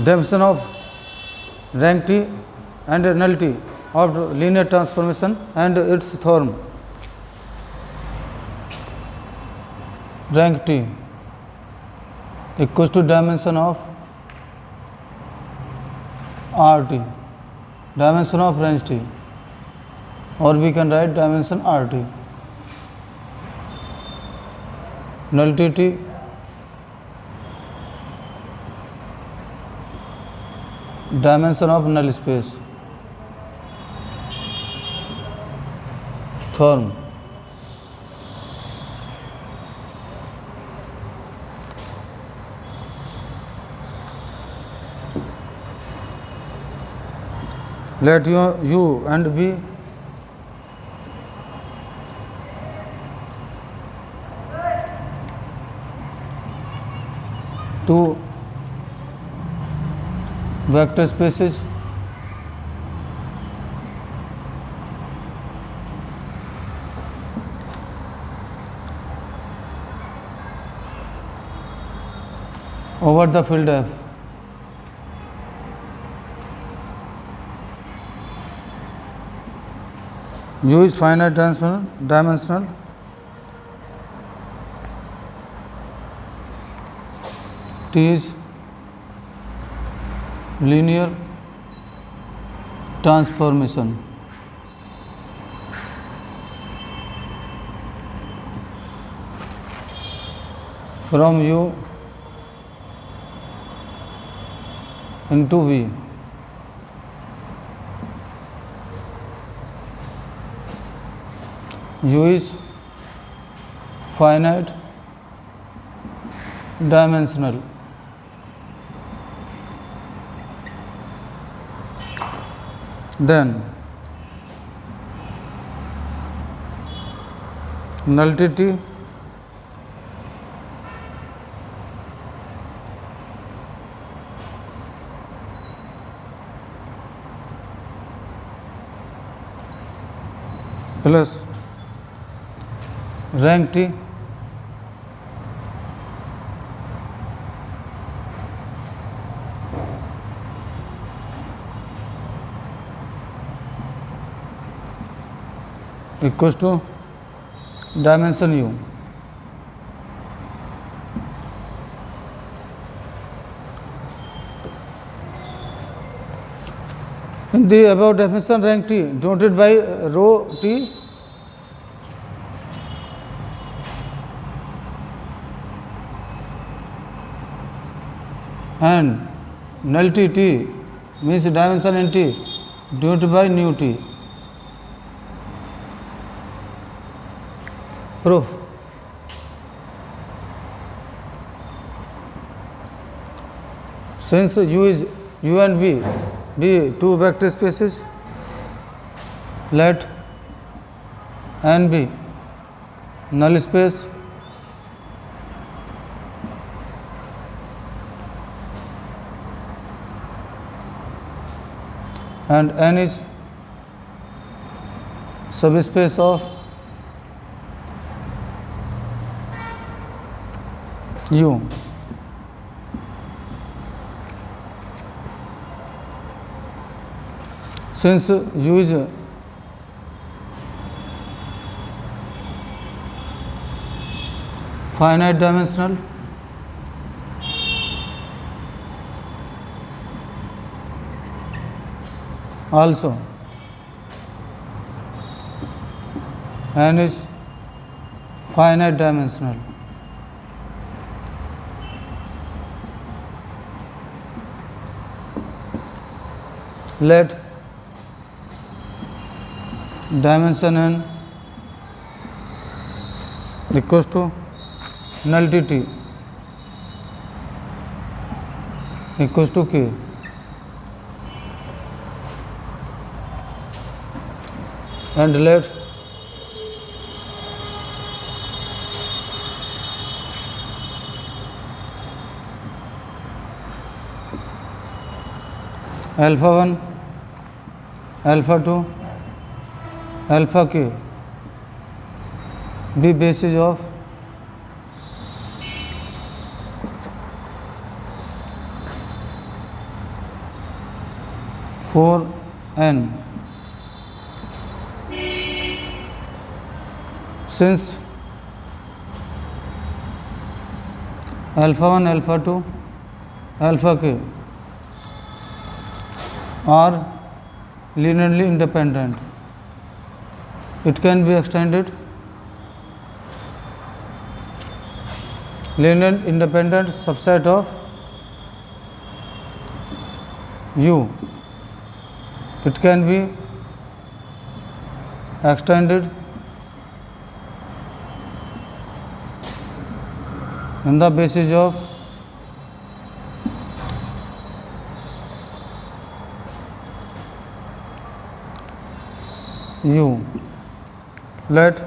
definition of rank T and nullity of linear transformation and its theorem. Rank T equals to dimension of RT, dimension of range T, or we can write dimension RT. Nullity T dimension of null space. Theorem. Let U and V two vector spaces over the field F. U is finite dimensional, T is linear transformation. From U into V. U is finite dimensional. Then nullity plus rank T equals to dimension U. In the above definition, rank T denoted by rho T and nullity T means dimension in T denoted by nu T. Proof. Since U and V be two vector spaces, let N be null space and N is subspace of U. Since U is finite dimensional, also N is finite dimensional. Let dimension N equals to nullity T equals to K. And let alpha 1, alpha 2, alpha k be basis of 4n. Since alpha 1, alpha 2, alpha k are linearly independent, it can be extended. Linear independent subset of U, it can be extended on the basis of U. Let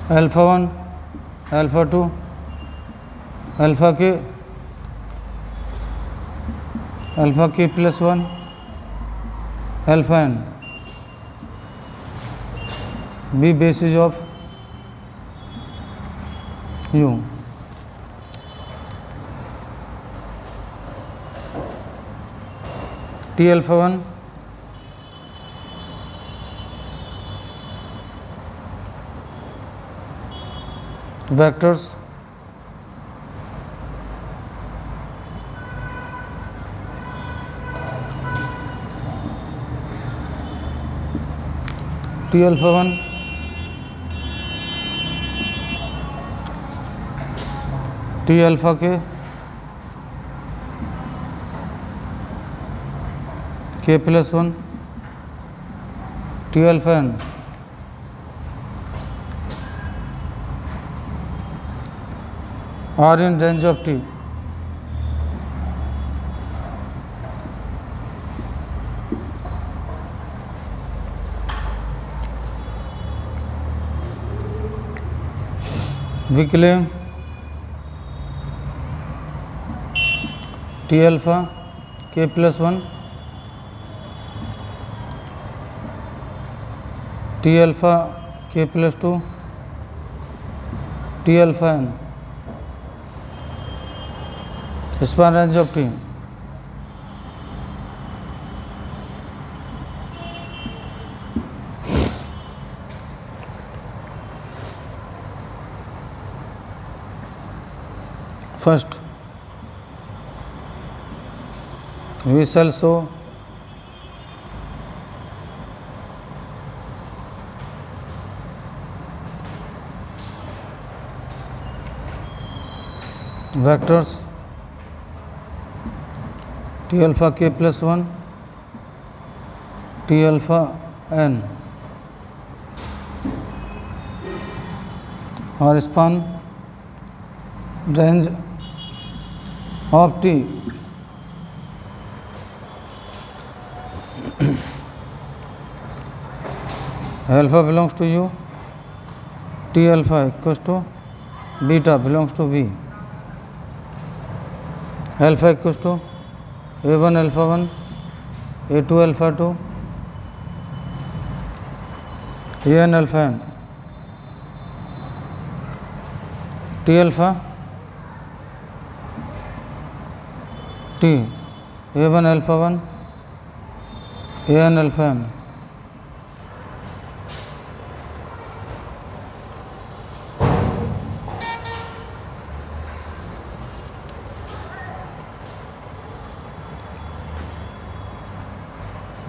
alpha 1, alpha 2, alpha k plus 1, alpha n be basis of U. T alpha 1 vectors T alpha 1 T alpha k plus 1 T alpha n are in range of T. We claim T alpha k plus 1 T alpha k plus 2 T alpha n span range of T. First, we shall show vectors T alpha k plus 1 T alpha n or span range of T. Alpha belongs to U, T alpha equals to beta belongs to V. Alpha equals to A1 alpha 1, A2 alpha 2, An alpha n. T alpha T A1 alpha 1 An alpha n.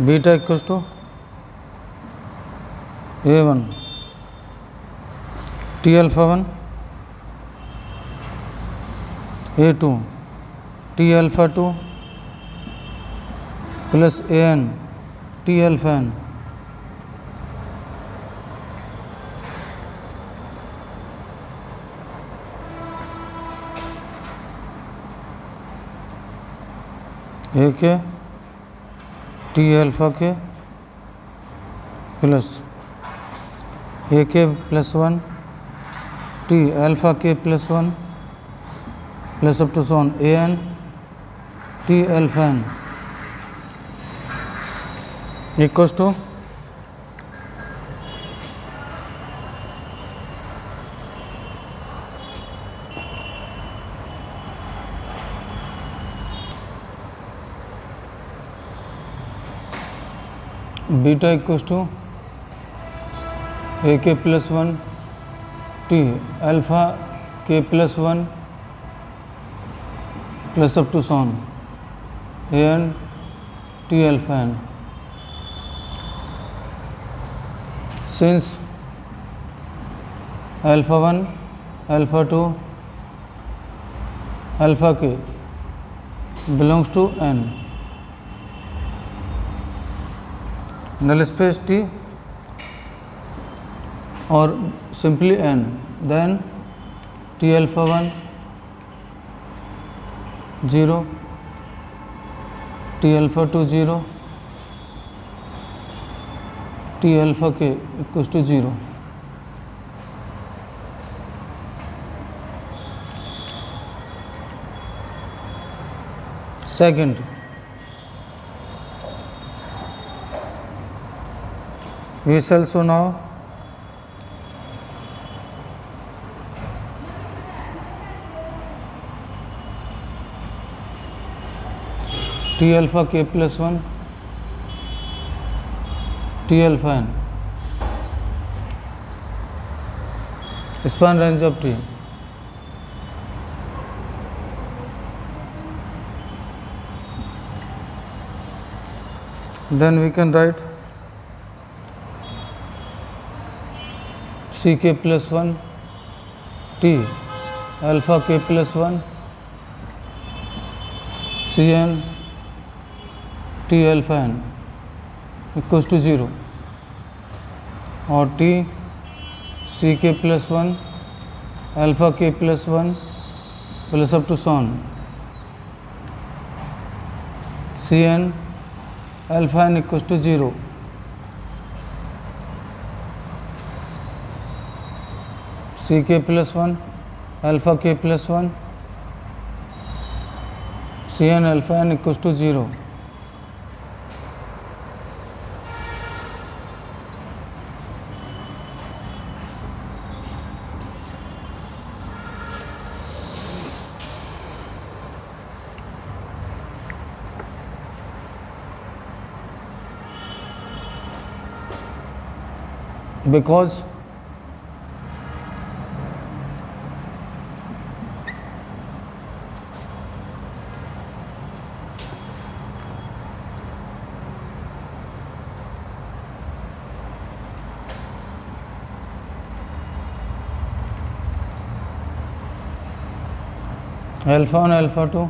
Beta equals to A1 T alpha 1 A2 T alpha 2 plus An T alpha n. AK T alpha k plus AK plus 1 T alpha k plus 1 plus up to so on An T alpha n equals to beta equals to A K plus 1 T alpha K plus 1 plus up to son A N T alpha N. Since alpha 1, alpha 2, alpha k belongs to n, null space T or simply n, then T alpha 1 0, T alpha 2 0, T alpha k equals to 0. Second, we shall show now T alpha k plus 1 T alpha n span range of T. Then we can write C k plus 1 T alpha k plus 1 C n T alpha n equals to 0 or T C k plus 1 alpha k plus 1 plus up to son C n alpha n equals to 0. C k plus 1 alpha k plus 1 C n alpha n equals to 0. Because alpha 1 alpha 2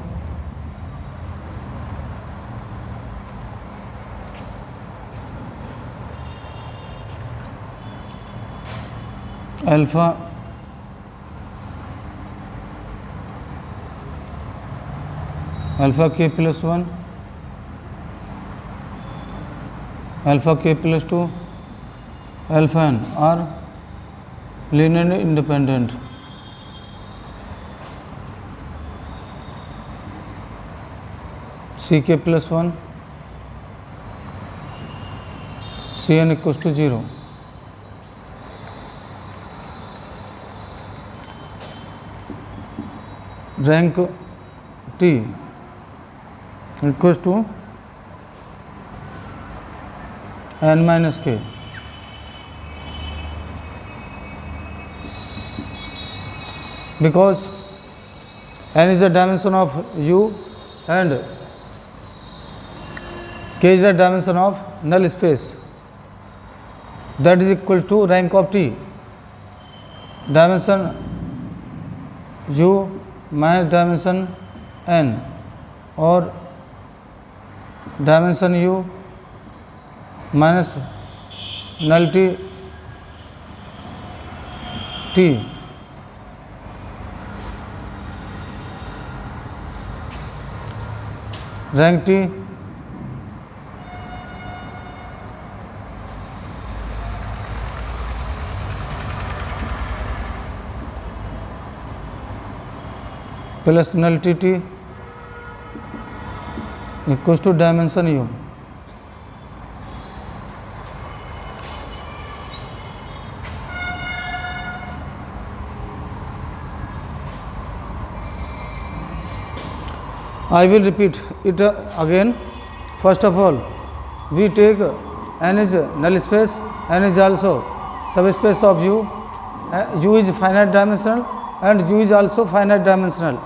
alpha k plus 1 alpha k plus 2 alpha n are linearly independent. C k plus 1 C n equals to 0. Rank T equals to n minus k. Because n is the dimension of U and k is the dimension of null space, that is equal to rank of T, dimension U minus dimension n or dimension U minus nullity T. Rank T plus nullity T equals to dimension U. I will repeat it again. First of all, we take n is null space, n is also subspace of U, U is finite dimensional and U is also finite dimensional.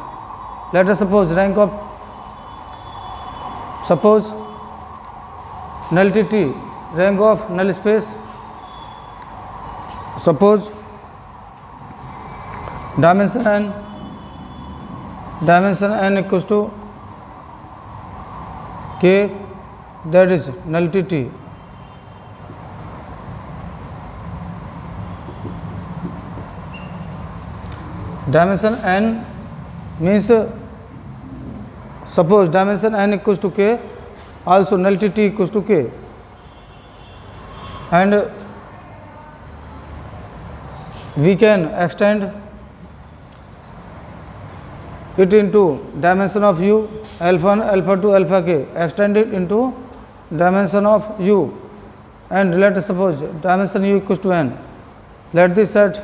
Let us suppose nullity T, rank of null space, suppose dimension n equals to k, that is nullity T. Dimension n means suppose dimension n equals to k, also nullity T equals to k, and we can extend it into dimension of U, alpha 1, alpha 2, alpha k, extend it into dimension of U, and let us suppose dimension U equals to n. Let this set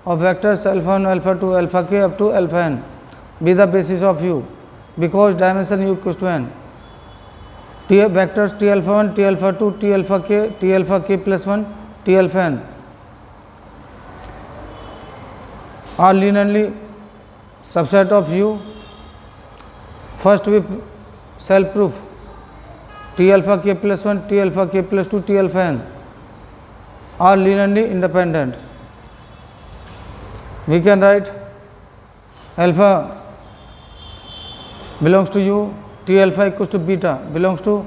of vectors alpha 1, alpha 2, alpha k up to alpha n be the basis of U, because dimension U equals to n. T vectors T alpha 1, T alpha 2, T alpha k plus 1, T alpha n are linearly subset of U. First we shall prove T alpha k plus 1, T alpha k plus 2, T alpha n are linearly independent. We can write alpha belongs to U, T alpha equals to beta belongs to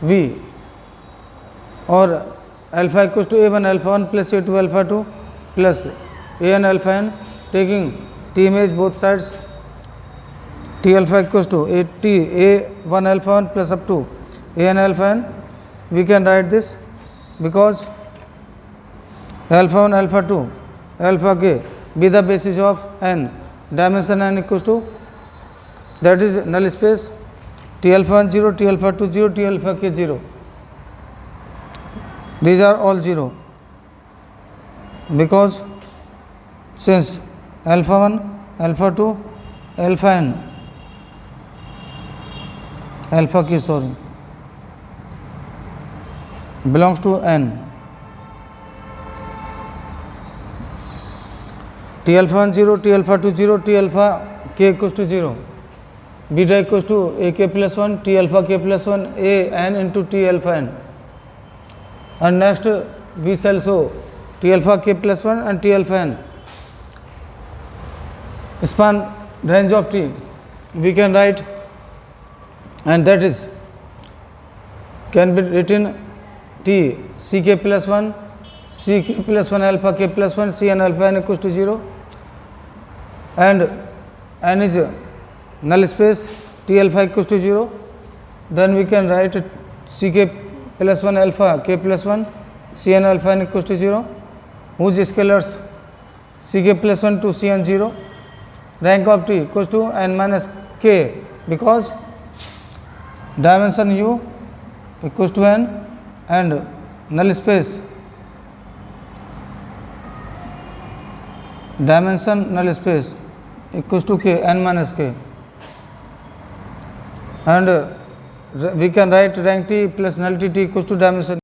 V, or alpha equals to A1 alpha 1 plus A2 alpha 2 plus An alpha n, taking T image both sides, T alpha equals to A1 alpha 1 plus up to An alpha n. We can write this because alpha 1, alpha 2, alpha k be the basis of n, dimension n equals to, that is null space, T alpha 1 0, T alpha 2 0, T alpha k 0. These are all 0, because since alpha 1, alpha 2, alpha n, alpha k belongs to n. T alpha 1 0, T alpha 2 0, T alpha k equals to 0, beta equals to A k plus 1, T alpha k plus 1, A n into T alpha n. And next we shall show T alpha k plus 1 and T alpha n span range of T. We can write, and that is can be written T C k plus 1, C k plus 1 alpha k plus 1, C n alpha n equals to 0, and n is null space, T alpha equals to 0. Then we can write C k plus 1 alpha k plus 1, C n alpha n equals to 0, whose scalars C k plus 1 to C n 0. Rank of T equals to n minus k, because dimension U equals to n and null space dimension null space equals to k, n minus k, and we can write rank T plus nullity T equals to dimension